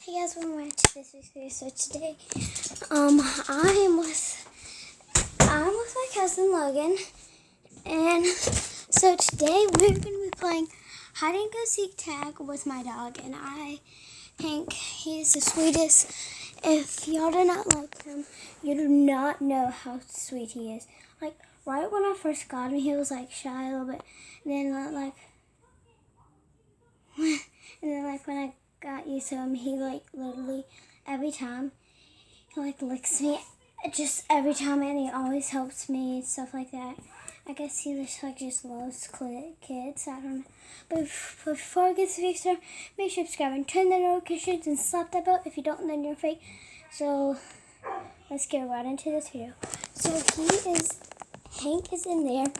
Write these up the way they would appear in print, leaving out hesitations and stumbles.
Hey guys, welcome back to this week's video. So today, I'm with my cousin Logan, and so today we're going to be playing hide and go seek tag with my dog, and I think he's the sweetest. If y'all do not like him, you do not know how sweet he is. Like right when I first got him, he was like shy a little bit, and then when I got used to him, he like literally every time he like licks me, just every time, and he always helps me and stuff like that. I guess he just loves kids. I don't know. But before I get to the video start, make sure to subscribe and turn the notifications and slap that bell. If you don't, then you're fake. So let's get right into this video. So Hank is in there,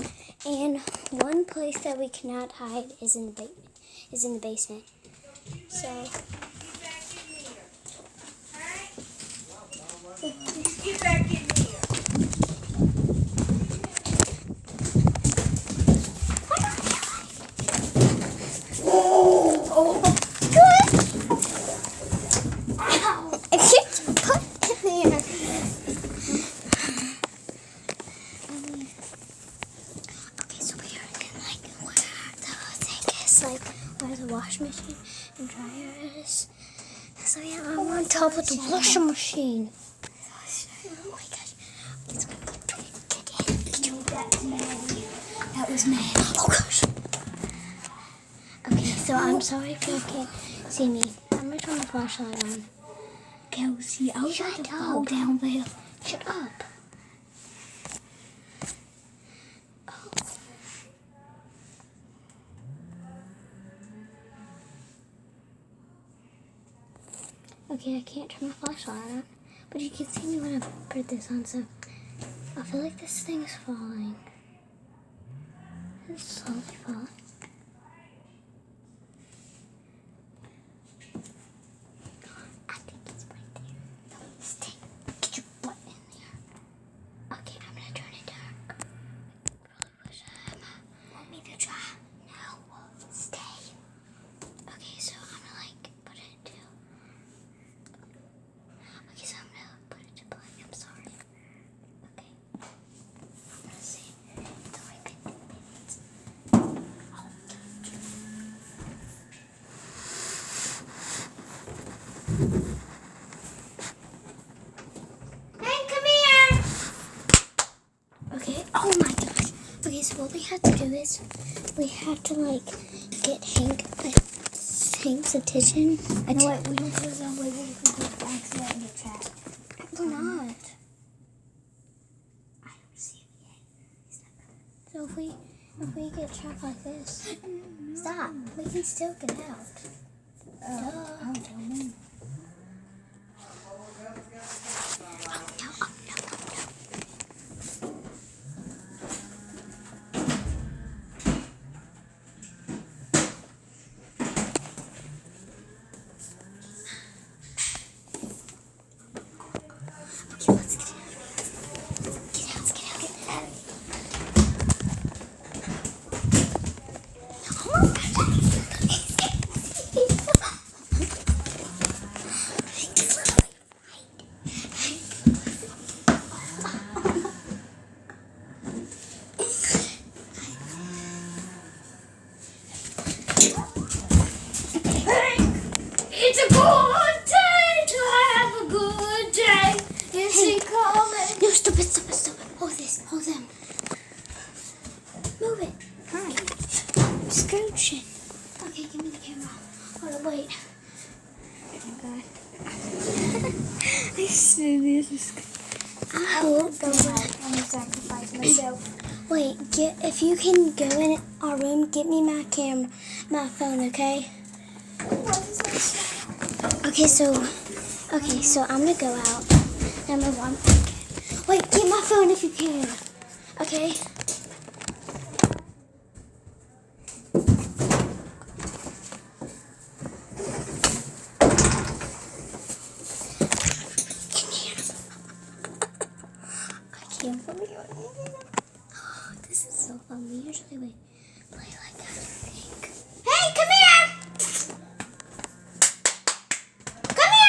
and one place that we cannot hide is in the basement. So get back in here. Oh, good. Ow. If you put in there. Okay, so we are in where the thing is, where the washing machine and dryer is. So yeah, I'm on top of the washing machine. Oh my gosh. That was mad. Oh gosh. Okay, so I'm sorry if you can't see me. I'm gonna turn the flashlight on. Kelsey, I was Shut trying to up. fall down there. Shut up. Okay, I can't turn my flashlight on, but you can see me when I put this on, so I feel like this thing is falling. It's slowly falling. I think it's right there. Stay. Get your butt in there. Okay, I'm gonna turn it dark. Really wish I want me to try. No, stay. Okay, so I'm gonna put it to. Okay, so I'm gonna put it to black. I'm sorry. Okay. I'm gonna see the right minutes. Hey, come here! Okay, oh my gosh. Okay, so what we have to do is we have to get Hank's attention. No, wait, we don't put it on. Wait, we can put it accident in the chat. We're not. I don't see it yet. So if we get trapped like this, stop. We can still get out. Oh, don't tell me. Okay, let's get out. Get out. Oh my It's a good day to have a good day. Is he coming? No, stop it. Hold them. Move it. Hi. Scrooge it. Okay, give me the camera. Hold on, wait. Oh God. I see this is. I hope. Go ahead. I'm gonna sacrifice myself. Wait, if you can go in our room, get me my phone, okay? Okay, so I'm gonna go out. Number one. Wait, get my phone if you can. Okay? I can't believe it. Oh, this is so fun. We usually play like that, I think. Hey, come here! Come here!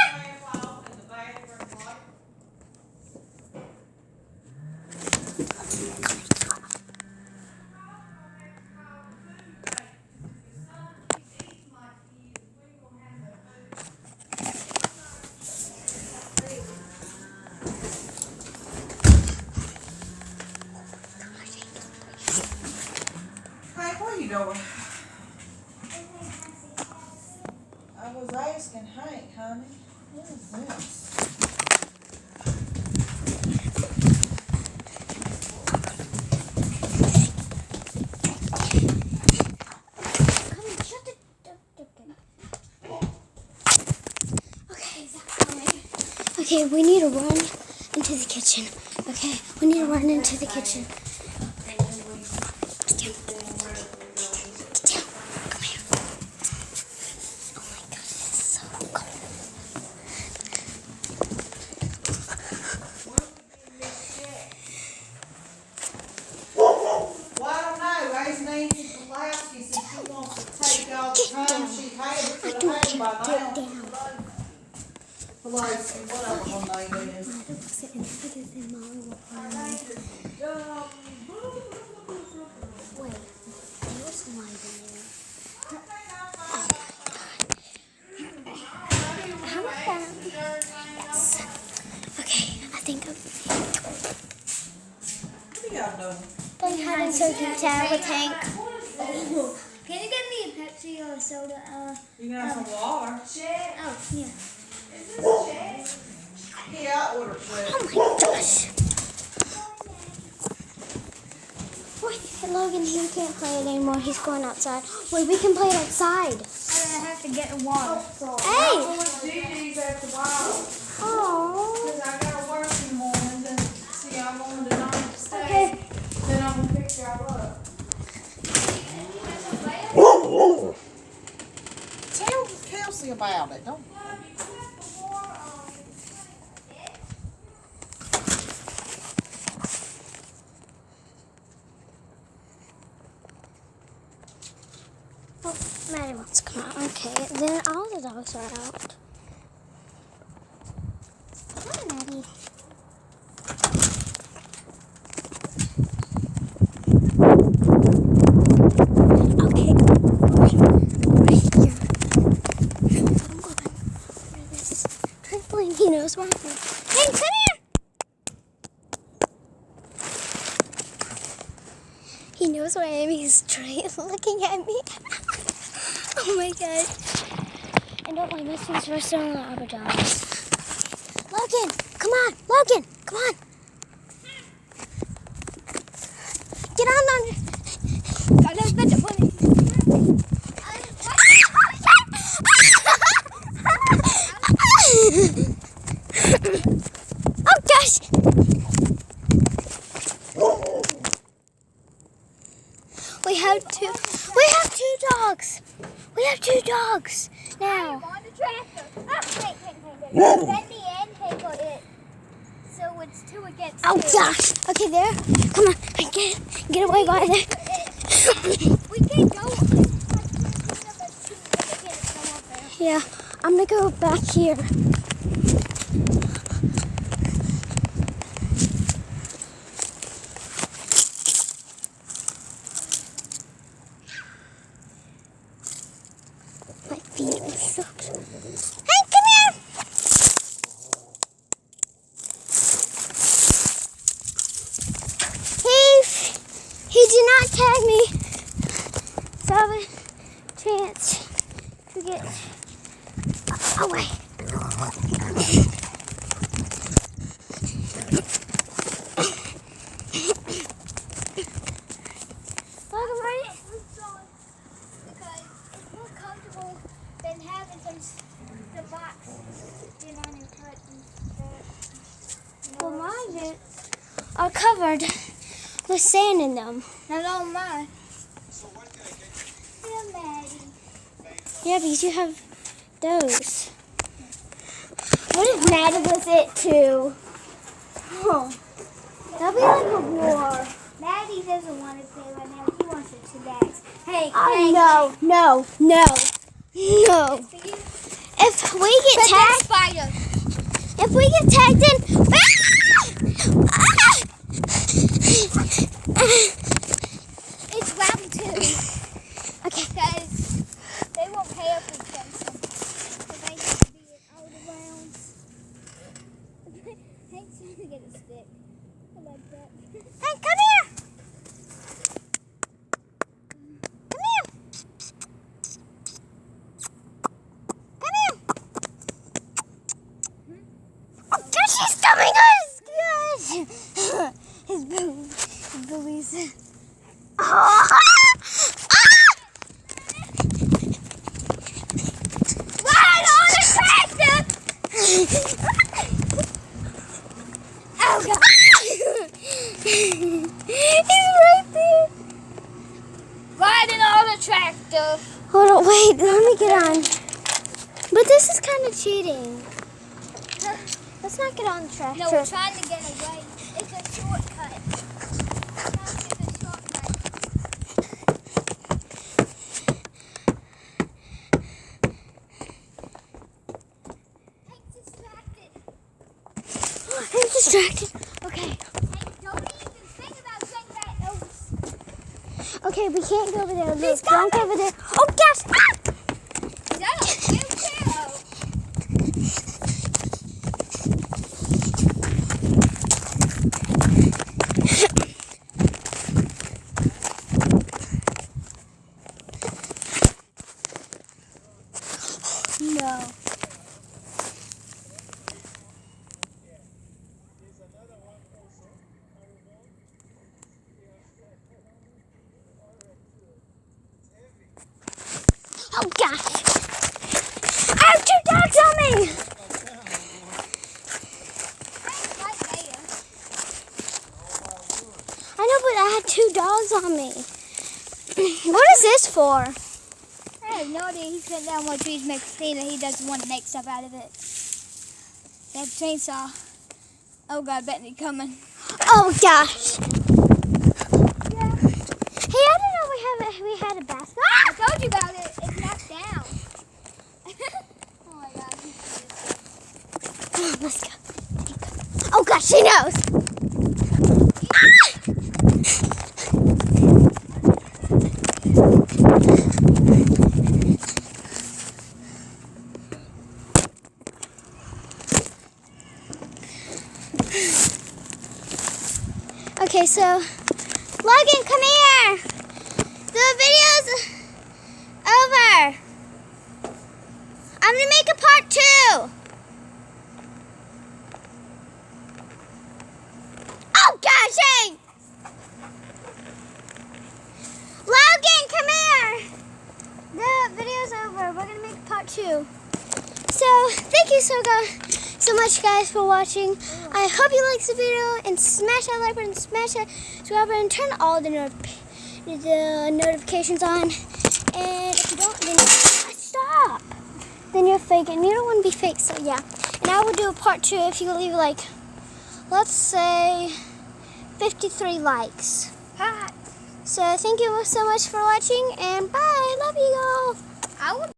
you doing? I was asking Hank, honey. What is this? Okay, we need to run into the kitchen. Okay, we need to run into the kitchen. Get down. Come here. Oh my god, it's so cold. Well, I don't know. Ask Nancy Pulaski said she wants to take all the time she had to put a hand by now. Pulaski, whatever her name is. Wait, there's one there. Yes. Okay, I think I'm What are y'all doing? playing hide and seek with Hank. Can you get me a Pepsi or a soda? You can have some water. Oh, yeah. Yeah, I ordered quick. Oh my gosh. Wait, Logan, he can't play it anymore. He's going outside. Wait, we can play it outside. I have to get water. Hey! Gigi's at the wild. Oh. Because I got to work in the morning. And see, I'm on the night to stay. Okay. Then I'm going to pick y'all up. Tell Kelsey about it. Don't. Oh, Maddie wants to come out. Okay, then all the dogs are out. Hi, Maddie. Okay, right here. I'm going for this trampoline. He knows where I'm going. Hey, come here! He knows where I am. He's straight looking at me. Oh my god. And don't mind, this one's for some Labradors. Logan, come on. Logan, come on. Get on. Oh gosh. We have two dogs. We have two dogs now. On the tractor. Wait. Let me in, table it. So it's 2 against 2. Oh gosh. Okay, there. Come on. Get away by there. We can go. Yeah, I'm gonna go back here. My feet are soaked. Hey, come here! He did not tag me. So I have a chance to get away. Logan, ready? Because it's more comfortable than having the box in on your foot and Well, mine are covered with sand in them. not on mine. Yeah, Maddie. Yeah, because you have those. What if Maddie was it too? Oh, that'd be like a war. Maddie doesn't want to play right now. He wants to relax. Hey, Oh, no. If we get tagged, spider. if we get tagged in, It's round 2. Okay. Because they won't pay us for fencing. So they have to be in all the rounds. Hank's trying to get a stick. I like that. Hey, come here. Come Oh my gosh! His boobies. Oh. Ride on the tractor! Oh God! He's right there. Riding on the tractor. Hold on, wait, let me get on. But this is kind of cheating. Let's not get on the tractor. No, we're trying to get away. It's a shortcut. It's a shortcut. I'm distracted. Okay. Hey, don't even think about saying that else. Okay, we can't go over there. Look, He's don't go over there. Oh gosh! Ah! Is that a wheelchair? No. Oh gosh! I have 2 dogs on me! Right there. I know, but I had 2 dogs on me. What is this for? I have no idea. He's cutting down more trees, makes clean, and he doesn't want to make stuff out of it. They have a chainsaw. Oh God, Bethany coming. Oh gosh! Hey, I didn't know we had a basket. I told you about it. It's knocked down. Oh my God. Let's go. Oh gosh, she knows. Okay, so Logan, come here. The video's over. I'm gonna make a part 2. Oh gosh, hey! Logan, come here. The video's over. We're gonna make part 2. So thank you so much, guys, for watching. I hope you liked the video, and smash that like button, smash that subscribe button, turn all the notifications on. And if you don't, then stop. Then you're fake, and you don't want to be fake. So yeah, and I will do a part 2 if you leave like, let's say, 53 likes. Hi. So thank you so much for watching, and bye. Love you all. I would